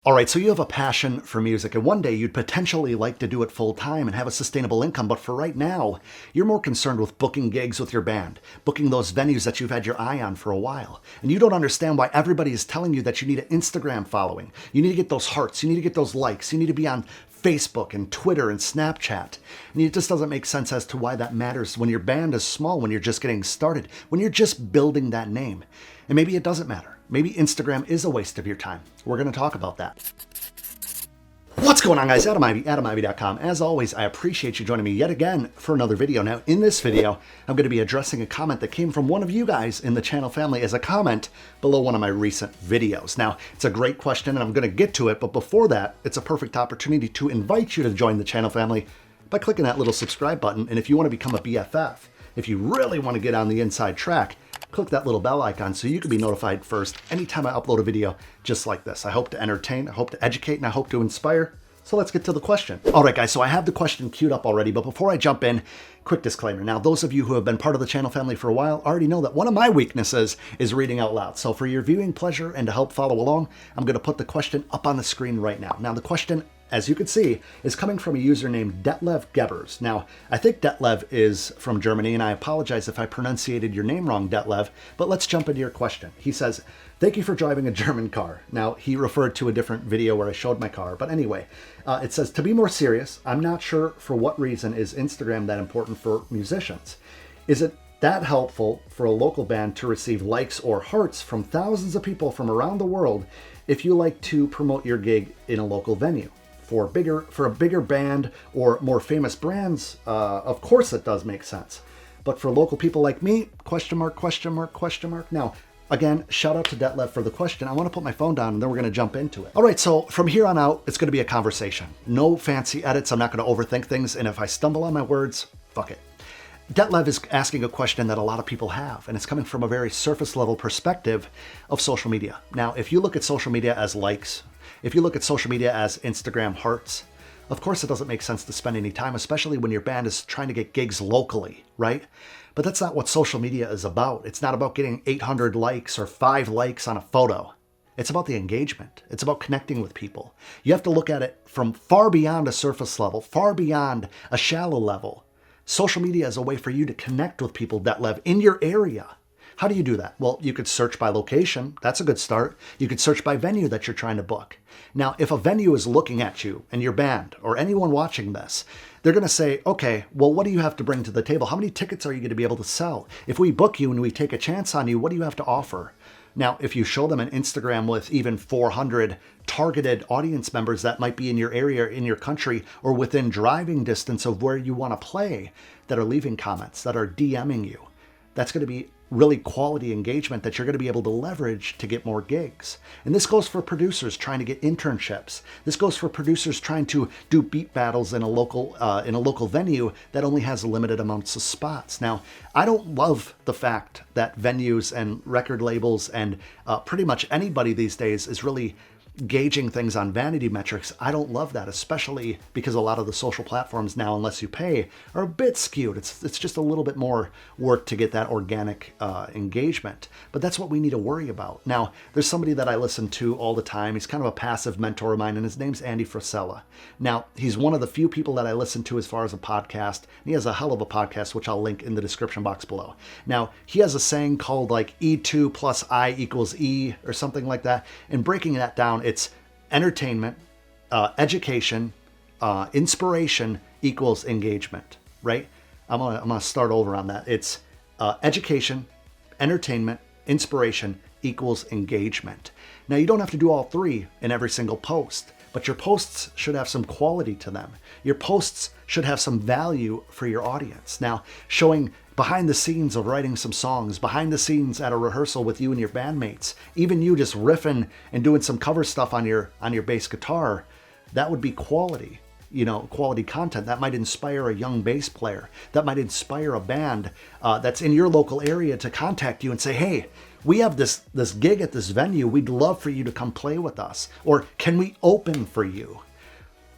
All right, so you have a passion for music, and one day you'd potentially like to do it full time and have a sustainable income, but for right now, you're more concerned with booking gigs with your band, booking those venues that you've had your eye on for a while. And you don't understand why everybody is telling you that you need an Instagram following. You need to get those hearts, you need to get those likes, you need to be on Facebook and Twitter and Snapchat. And it just doesn't make sense as to why that matters when your band is small, when you're just getting started, when you're just building that name. And maybe it doesn't matter. Maybe Instagram is a waste of your time. We're going to talk about that. What's going on, guys? AdamIvy.com. As always, I appreciate you joining me yet again for another video. Now, in this video, I'm going to be addressing a comment that came from one of you guys in the channel family as a comment below one of my recent videos. Now, it's a great question, and I'm going to get to it, but before that, it's a perfect opportunity to invite you to join the channel family by clicking that little subscribe button. And if you want to become a BFF, if you really want to get on the inside track, click that little bell icon so you can be notified first anytime I upload a video just like this. I hope to entertain, I hope to educate, and I hope to inspire. So let's get to the question. All right, guys, so I have the question queued up already, but before I jump in, quick disclaimer. Now, those of you who have been part of the channel family for a while already know that one of my weaknesses is reading out loud. So for your viewing pleasure and to help follow along, I'm going to put the question up on the screen right now. Now, the question, as you can see, is coming from a user named Detlev Gebers. Now, I think Detlev is from Germany, and I apologize if I pronunciated your name wrong, Detlev, but let's jump into your question. He says, thank you for driving a German car. Now, he referred to a different video where I showed my car, but anyway, it says, to be more serious, I'm not sure for what reason is Instagram that important for musicians. Is it that helpful for a local band to receive likes or hearts from thousands of people from around the world if you like to promote your gig in a local venue? For a bigger band or more famous brands, of course it does make sense. But for local people like me, question mark, question mark, question mark. Now, again, shout out to Detlev for the question. I want to put my phone down and then we're going to jump into it. All right, so from here on out, it's going to be a conversation. No fancy edits. I'm not going to overthink things. And if I stumble on my words, fuck it. Detlev is asking a question that a lot of people have, and it's coming from a very surface level perspective of social media. Now, if you look at social media as likes, if you look at social media as Instagram hearts, of course it doesn't make sense to spend any time, especially when your band is trying to get gigs locally, right? But that's not what social media is about. It's not about getting 800 likes or 5 likes on a photo. It's about the engagement. It's about connecting with people. You have to look at it from far beyond a surface level, far beyond a shallow level. Social media is a way for you to connect with people that live in your area. How do you do that? Well, you could search by location. That's a good start. You could search by venue that you're trying to book. Now, if a venue is looking at you and your band or anyone watching this, they're going to say, okay, well, what do you have to bring to the table? How many tickets are you going to be able to sell? If we book you and we take a chance on you, what do you have to offer? Now, if you show them an Instagram with even 400 targeted audience members that might be in your area, in your country, or within driving distance of where you want to play, that are leaving comments, that are DMing you, that's going to be really quality engagement that you're going to be able to leverage to get more gigs. And this goes for producers trying to get internships. This goes for producers trying to do beat battles in a local venue that only has limited amounts of spots. Now, I don't love the fact that venues and record labels and pretty much anybody these days is really gauging things on vanity metrics. I don't love that, especially because a lot of the social platforms now, unless you pay, are a bit skewed. It's just a little bit more work to get that organic engagement. But that's what we need to worry about. Now, there's somebody that I listen to all the time. He's kind of a passive mentor of mine, and his name's Andy Frisella. Now, he's one of the few people that I listen to as far as a podcast. And he has a hell of a podcast, which I'll link in the description box below. Now, he has a saying called like E2 plus I equals E or something like that. And breaking that down, it's entertainment, education, inspiration equals engagement, right? I'm gonna start over on that. It's education, entertainment, inspiration equals engagement. Now, you don't have to do all three in every single post, but your posts should have some quality to them. Your posts should have some value for your audience. Now, showing behind the scenes of writing some songs, behind the scenes at a rehearsal with you and your bandmates, even you just riffing and doing some cover stuff on your bass guitar, that would be quality, quality content. That might inspire a young bass player. That might inspire a band that's in your local area to contact you and say, hey, we have this gig at this venue. We'd love for you to come play with us. Or can we open for you?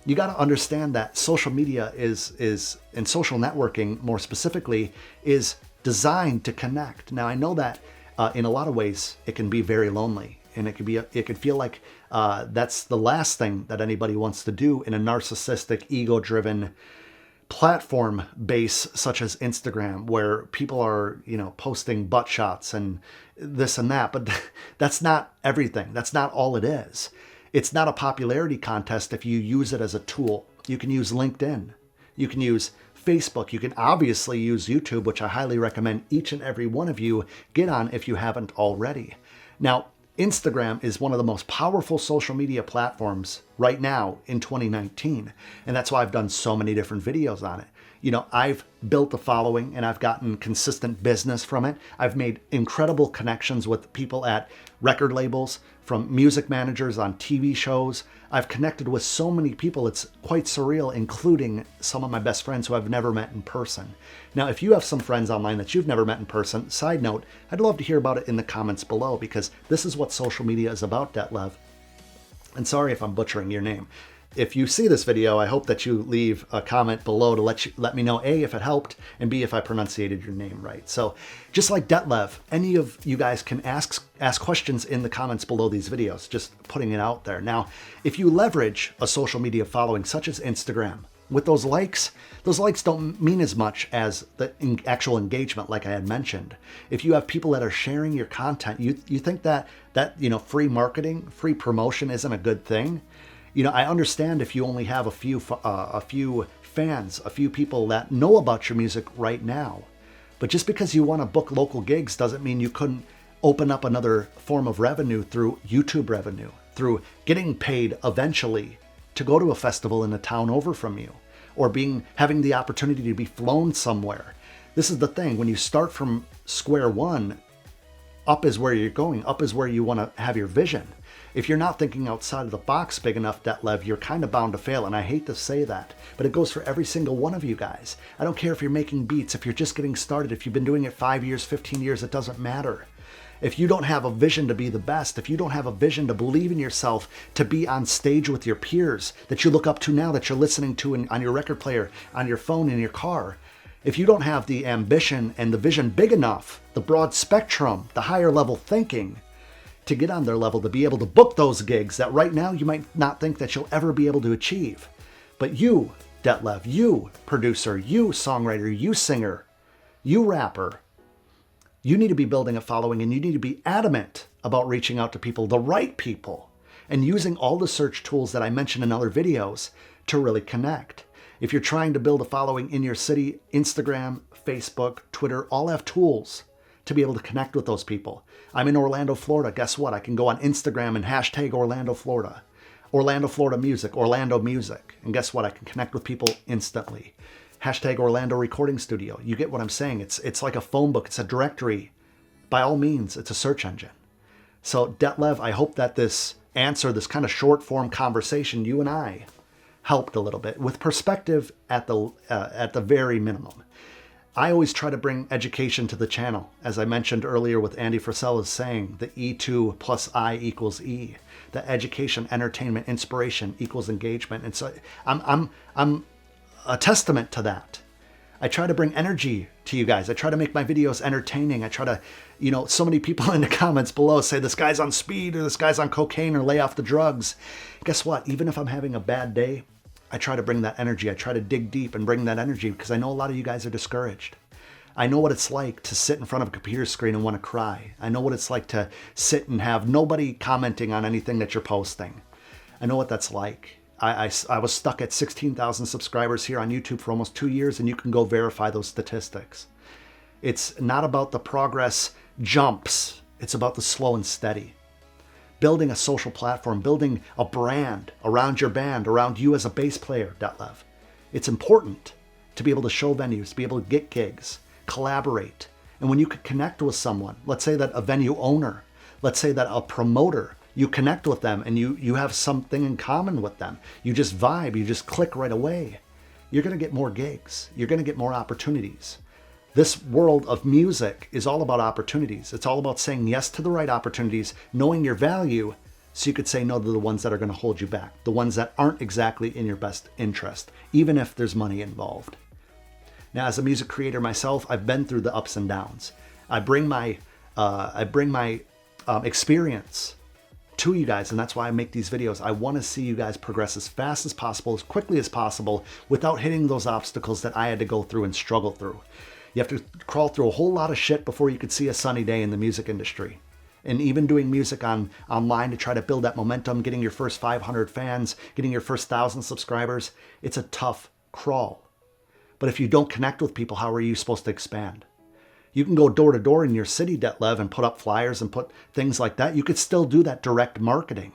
You got to understand that social media is and social networking more specifically is designed to connect. Now, I know that in a lot of ways it can be very lonely, and it could feel like That's the last thing that anybody wants to do in a narcissistic, ego-driven platform base such as Instagram, where people are, posting butt shots and this and that. But that's not everything. That's not all it is. It's not a popularity contest if you use it as a tool. You can use LinkedIn. You can use Facebook. You can obviously use YouTube, which I highly recommend each and every one of you get on if you haven't already. Now, Instagram is one of the most powerful social media platforms right now in 2019. And that's why I've done so many different videos on it. I've built a following and I've gotten consistent business from it. I've made incredible connections with people at record labels, from music managers on TV shows. I've connected with so many people, it's quite surreal, including some of my best friends who I've never met in person. Now, if you have some friends online that you've never met in person, side note, I'd love to hear about it in the comments below, because this is what social media is about, Detlev. And sorry if I'm butchering your name. If you see this video, I hope that you leave a comment below to let me know, A, if it helped, and B, if I pronunciated your name right. So just like Detlev, any of you guys can ask questions in the comments below these videos, just putting it out there. Now, if you leverage a social media following such as Instagram, with those likes don't mean as much as the actual engagement, like I had mentioned. If you have people that are sharing your content, you think that free marketing, free promotion isn't a good thing. I understand if you only have a few fans, a few people that know about your music right now. But just because you want to book local gigs doesn't mean you couldn't open up another form of revenue through YouTube revenue, through getting paid eventually to go to a festival in a town over from you, or having the opportunity to be flown somewhere. This is the thing. When you start from square one, up is where you're going. Up is where you want to have your vision. If you're not thinking outside of the box big enough, Detlev, you're kind of bound to fail. And I hate to say that, but it goes for every single one of you guys. I don't care if you're making beats, if you're just getting started, if you've been doing it 5 years, 15 years, it doesn't matter. If you don't have a vision to be the best, if you don't have a vision to believe in yourself, to be on stage with your peers that you look up to now, that you're listening to on your record player, on your phone, in your car, if you don't have the ambition and the vision big enough, the broad spectrum, the higher level thinking, to get on their level, to be able to book those gigs that right now you might not think that you'll ever be able to achieve. But you, Detlev, you producer, you songwriter, you singer, you rapper, you need to be building a following, and you need to be adamant about reaching out to people, the right people, and using all the search tools that I mentioned in other videos to really connect. If you're trying to build a following in your city, Instagram, Facebook, Twitter, all have tools to be able to connect with those people. I'm in Orlando, Florida. Guess what? I can go on Instagram and hashtag Orlando, Florida. Orlando, Florida music, Orlando music. And guess what? I can connect with people instantly. Hashtag Orlando Recording Studio. You get what I'm saying? It's like a phone book. It's a directory. By all means, it's a search engine. So Detlev, I hope that this kind of short form conversation, you and I, helped a little bit with perspective at the very minimum. I always try to bring education to the channel. As I mentioned earlier with Andy Frisella's saying, the E2 plus I equals E. The education, entertainment, inspiration equals engagement. And so I'm a testament to that. I try to bring energy to you guys. I try to make my videos entertaining. I try to, so many people in the comments below say this guy's on speed or this guy's on cocaine or lay off the drugs. Guess what? Even if I'm having a bad day, I try to bring that energy. I try to dig deep and bring that energy because I know a lot of you guys are discouraged. I know what it's like to sit in front of a computer screen and want to cry. I know what it's like to sit and have nobody commenting on anything that you're posting. I know what that's like. I was stuck at 16,000 subscribers here on YouTube for almost 2 years, and you can go verify those statistics. It's not about the progress jumps. It's about the slow and steady. Building a social platform, building a brand around your band, around you as a bass player, Detlev. It's important to be able to show venues, to be able to get gigs, collaborate. And when you could connect with someone, let's say that a venue owner, let's say that a promoter, you connect with them and you have something in common with them. You just vibe, you just click right away. You're going to get more gigs. You're going to get more opportunities. This world of music is all about opportunities. It's all about saying yes to the right opportunities, knowing your value, so you could say no to the ones that are going to hold you back, the ones that aren't exactly in your best interest, even if there's money involved. Now, as a music creator myself, I've been through the ups and downs. I bring my experience to you guys, and that's why I make these videos. I want to see you guys progress as fast as possible, as quickly as possible, without hitting those obstacles that I had to go through and struggle through. You have to crawl through a whole lot of shit before you could see a sunny day in the music industry. And even doing music online to try to build that momentum, getting your first 500 fans, getting your first 1,000 subscribers, it's a tough crawl. But if you don't connect with people, how are you supposed to expand? You can go door to door in your city, Detlev, and put up flyers and put things like that. You could still do that direct marketing.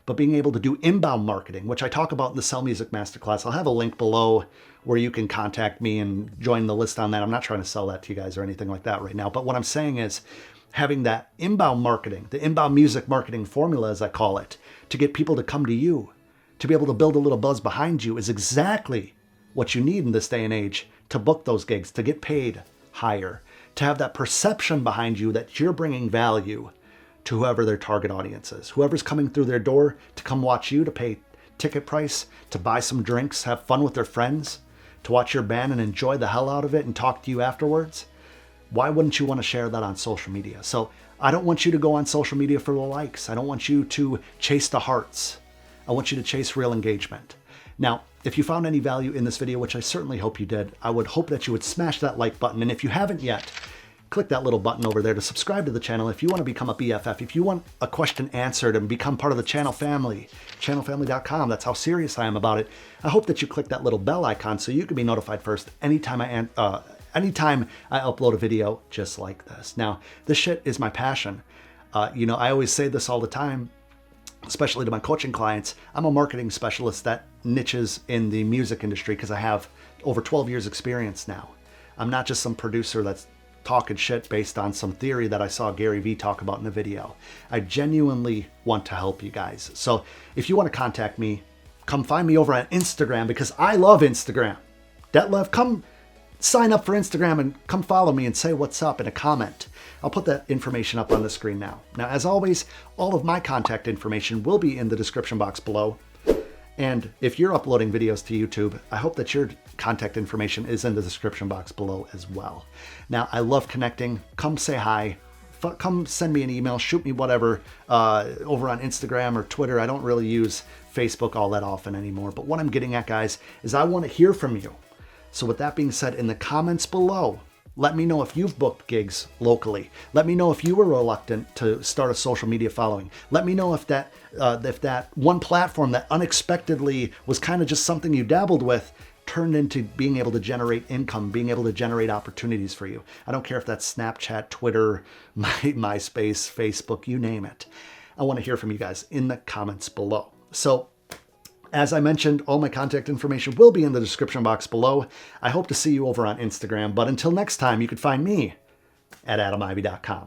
But being able to do inbound marketing, which I talk about in the Sell Music Masterclass, I'll have a link below where you can contact me and join the list on that. I'm not trying to sell that to you guys or anything like that right now. But what I'm saying is having that inbound marketing, the inbound music marketing formula, as I call it, to get people to come to you, to be able to build a little buzz behind you, is exactly what you need in this day and age to book those gigs, to get paid higher, to have that perception behind you that you're bringing value to whoever their target audience is. Whoever's coming through their door to come watch you, to pay ticket price, to buy some drinks, have fun with their friends, to watch your band and enjoy the hell out of it and talk to you afterwards. Why wouldn't you want to share that on social media? So I don't want you to go on social media for the likes. I don't want you to chase the hearts. I want you to chase real engagement. Now, if you found any value in this video, which I certainly hope you did, I would hope that you would smash that like button. And if you haven't yet, click that little button over there to subscribe to the channel. If you want to become a BFF, if you want a question answered and become part of the channel family, channelfamily.com, that's how serious I am about it. I hope that you click that little bell icon so you can be notified first anytime I upload a video just like this. Now, this shit is my passion. I always say this all the time, especially to my coaching clients. I'm a marketing specialist that niches in the music industry because I have over 12 years experience now. I'm not just some producer that's talking shit based on some theory that I saw Gary Vee talk about in a video. I genuinely want to help you guys. So if you want to contact me, come find me over on Instagram because I love Instagram. Detlev, come sign up for Instagram and come follow me and say what's up in a comment. I'll put that information up on the screen now. Now, as always, all of my contact information will be in the description box below. And if you're uploading videos to YouTube, I hope that your contact information is in the description box below as well. Now, I love connecting. Come say hi. Come send me an email, shoot me whatever over on Instagram or Twitter. I don't really use Facebook all that often anymore. But what I'm getting at, guys, is I want to hear from you. So with that being said, in the comments below, let me know if you've booked gigs locally. Let me know if you were reluctant to start a social media following. Let me know if that one platform that unexpectedly was kind of just something you dabbled with turned into being able to generate income, being able to generate opportunities for you. I don't care if that's Snapchat, Twitter, MySpace, Facebook, you name it. I want to hear from you guys in the comments below. So, as I mentioned, all my contact information will be in the description box below. I hope to see you over on Instagram, but until next time, you can find me at adamivy.com.